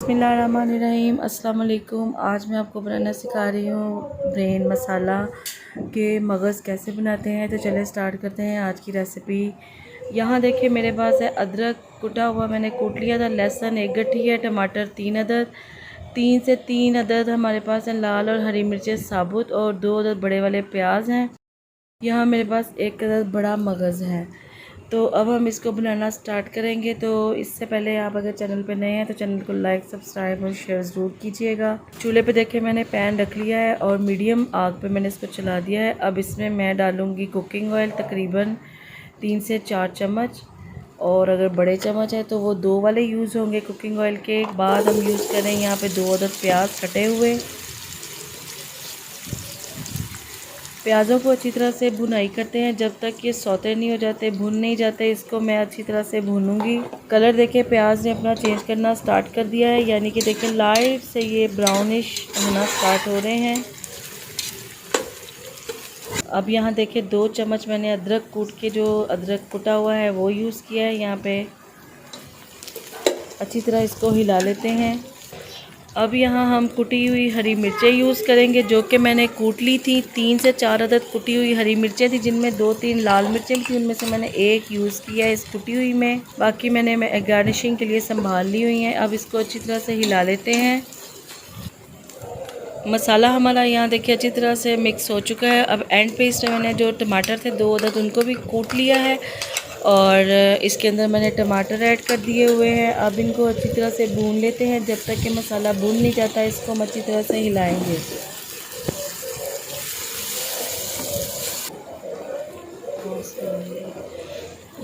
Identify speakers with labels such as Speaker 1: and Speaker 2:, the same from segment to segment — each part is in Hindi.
Speaker 1: बिस्मिल्लाहिर्रहमानिर्रहीम। अस्सलाम वालेकुम। आज मैं आपको बनाना सिखा रही हूँ ब्रेन मसाला के मगज़ कैसे बनाते हैं। तो चले स्टार्ट करते हैं आज की रेसिपी। यहाँ देखिए मेरे पास है अदरक कुटा हुआ, मैंने कूट लिया था। लहसुन 1 गट्ठी है। टमाटर 3 अदद, 3 से 3 अदद हमारे पास है लाल और हरी मिर्चें साबुत, और 2 अदद बड़े वाले प्याज हैं। यहाँ मेरे पास 1 अदद बड़ा मगज़ है। तो अब हम इसको बनाना स्टार्ट करेंगे। तो इससे पहले आप अगर चैनल पर नए हैं तो चैनल को लाइक, सब्सक्राइब और शेयर ज़रूर कीजिएगा। चूल्हे पे देखिए मैंने पैन रख लिया है और मीडियम आग पे मैंने इसको चला दिया है। अब इसमें मैं डालूँगी कुकिंग ऑयल तकरीबन 3 से 4 चम्मच, और अगर बड़े चम्मच है तो वो 2 वाले यूज़ होंगे कुकिंग ऑयल के। बाद हम यूज़ करें यहाँ पे 2 अदद प्याज कटे हुए। प्याज़ों को अच्छी तरह से भुनाई करते हैं जब तक ये सौते नहीं हो जाते, भुन नहीं जाते। इसको मैं अच्छी तरह से भूनूंगी। कलर देखिए प्याज ने अपना चेंज करना स्टार्ट कर दिया है, यानी कि देखिए लाइट से ये ब्राउनिश होना स्टार्ट हो रहे हैं। अब यहाँ देखिए 2 चम्मच मैंने अदरक कूट के, जो अदरक कुटा हुआ है वो यूज़ किया है। यहाँ पे अच्छी तरह इसको हिला लेते हैं। अब यहाँ हम कुटी हुई हरी मिर्चें यूज़ करेंगे, जो कि मैंने कूट ली थी। 3 से 4 अदद कुटी हुई हरी मिर्चें थी, जिनमें 2-3 लाल मिर्चें भी थी। उनमें से मैंने 1 यूज़ किया है इस कुटी हुई में। बाकी मैंने गार्निशिंग के लिए संभाल ली हुई हैं। अब इसको अच्छी तरह से हिला लेते हैं। मसाला हमारा यहाँ देखिए अच्छी तरह से मिक्स हो चुका है। अब एंड पे इसमें मैंने जो टमाटर थे 2 अदद, उनको भी कूट लिया है और इसके अंदर मैंने टमाटर ऐड कर दिए हुए हैं। अब इनको अच्छी तरह से भून लेते हैं। जब तक कि मसाला भून नहीं जाता इसको हम अच्छी तरह से हिलाएंगे।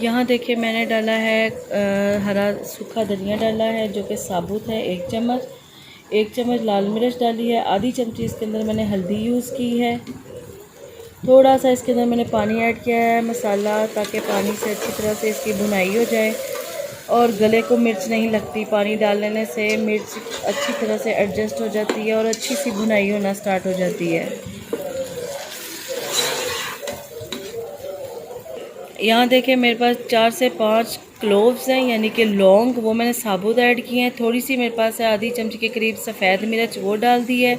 Speaker 1: यहाँ देखिए मैंने डाला है हरा सूखा धनिया डाला है, जो कि साबुत है 1 चम्मच। 1 चम्मच लाल मिर्च डाली है। आधी चमची इसके अंदर मैंने हल्दी यूज़ की है। थोड़ा सा इसके अंदर मैंने पानी ऐड किया है मसाला, ताकि पानी से अच्छी तरह से इसकी भुनाई हो जाए और गले को मिर्च नहीं लगती। पानी डाल लेने से मिर्च अच्छी तरह से एडजस्ट हो जाती है और अच्छी सी भुनाई होना स्टार्ट हो जाती है। यहाँ देखिए मेरे पास 4 से 5 क्लोव्स हैं, यानी कि लौंग, वो मैंने साबुत ऐड किए हैं। थोड़ी सी मेरे पास है आधी चमची के करीब सफ़ेद मिर्च, वो डाल दी है।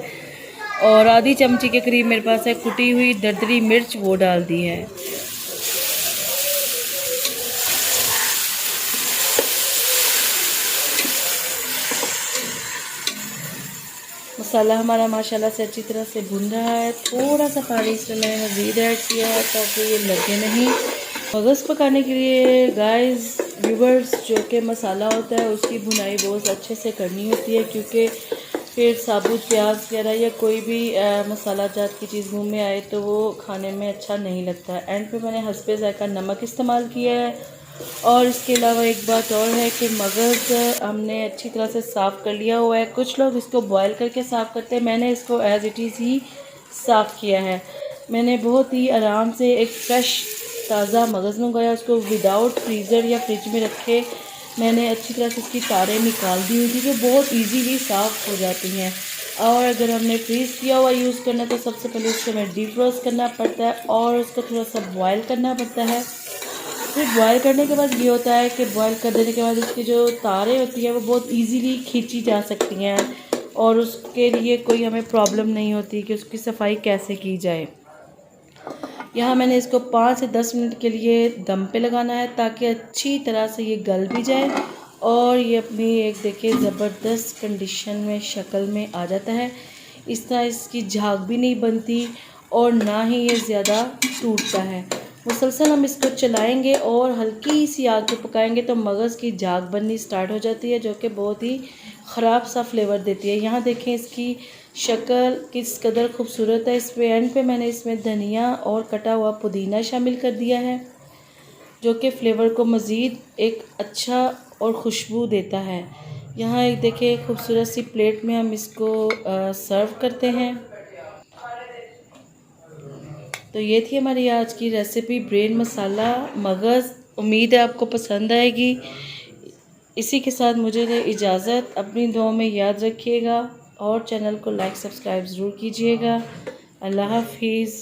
Speaker 1: और आधी चमची के करीब मेरे पास है कुटी हुई दरदरी मिर्च, वो डाल दी है। मसाला हमारा माशाल्लाह से अच्छी तरह से भुन रहा है। थोड़ा सा पानी इसमें मैंने मज़ीद ऐड किया है ताकि ये लगे नहीं। मगज़ पकाने के लिए गाइस व्यूवर्स, जो कि मसाला होता है उसकी भुनाई बहुत अच्छे से करनी होती है, क्योंकि फिर साबुत प्याज वगैरह या कोई भी मसाला जात की चीज़ मुँह में आए तो वो खाने में अच्छा नहीं लगता। एंड पे मैंने हस्बे ज़ायक़ा नमक इस्तेमाल किया है। और इसके अलावा एक बात और है कि मगज़ हमने अच्छी तरह से साफ़ कर लिया हुआ है। कुछ लोग इसको बॉयल करके साफ़ करते हैं, मैंने इसको एज़ इट इज़ ही साफ़ किया है। मैंने बहुत ही आराम से एक फ़्रेश ताज़ा मगज़ मंगाया, उसको विदाउट फ्रीज़र या फ्रिज में रखे मैंने अच्छी तरह से इसकी तारें निकाल दी हुई थी, जो बहुत ईजीली साफ़ हो जाती हैं। और अगर हमने फ्रीज़ किया हुआ यूज़ करना है तो सबसे पहले उसको हमें डीफ्रोस्ट करना पड़ता है और उसको थोड़ा सा बॉयल करना पड़ता है। फिर बॉयल करने के बाद ये होता है कि बॉयल कर देने के बाद उसकी जो तारें होती हैं वो बहुत इजीली खींची जा सकती हैं, और उसके लिए कोई हमें प्रॉब्लम नहीं होती कि उसकी सफाई कैसे की जाए। यहाँ मैंने इसको 5 से 10 मिनट के लिए दम पे लगाना है, ताकि अच्छी तरह से ये गल भी जाए और ये अपनी एक देखिए ज़बरदस्त कंडीशन में शक्ल में आ जाता है। इस तरह इसकी झाग भी नहीं बनती और ना ही ये ज़्यादा टूटता है। मुसलसल हम इसको चलाएंगे और हल्की सी आग पे पकाएंगे तो मगज़ की झाग बननी स्टार्ट हो जाती है, जो कि बहुत ही ख़राब सा फ्लेवर देती है। यहाँ देखें इसकी शक्ल किस कदर खूबसूरत है। इस पे एंड पे मैंने इसमें धनिया और कटा हुआ पुदीना शामिल कर दिया है, जो कि फ़्लेवर को मज़ीद एक अच्छा और खुशबू देता है। यहाँ एक देखिए खूबसूरत सी प्लेट में हम इसको सर्व करते हैं। तो ये थी हमारी आज की रेसिपी ब्रेन मसाला मगज़। उम्मीद है आपको पसंद आएगी। इसी के साथ मुझे दे इजाज़त। अपनी दुआ में याद रखिएगा और चैनल को लाइक सब्सक्राइब ज़रूर कीजिएगा। अल्लाह हाफिज़।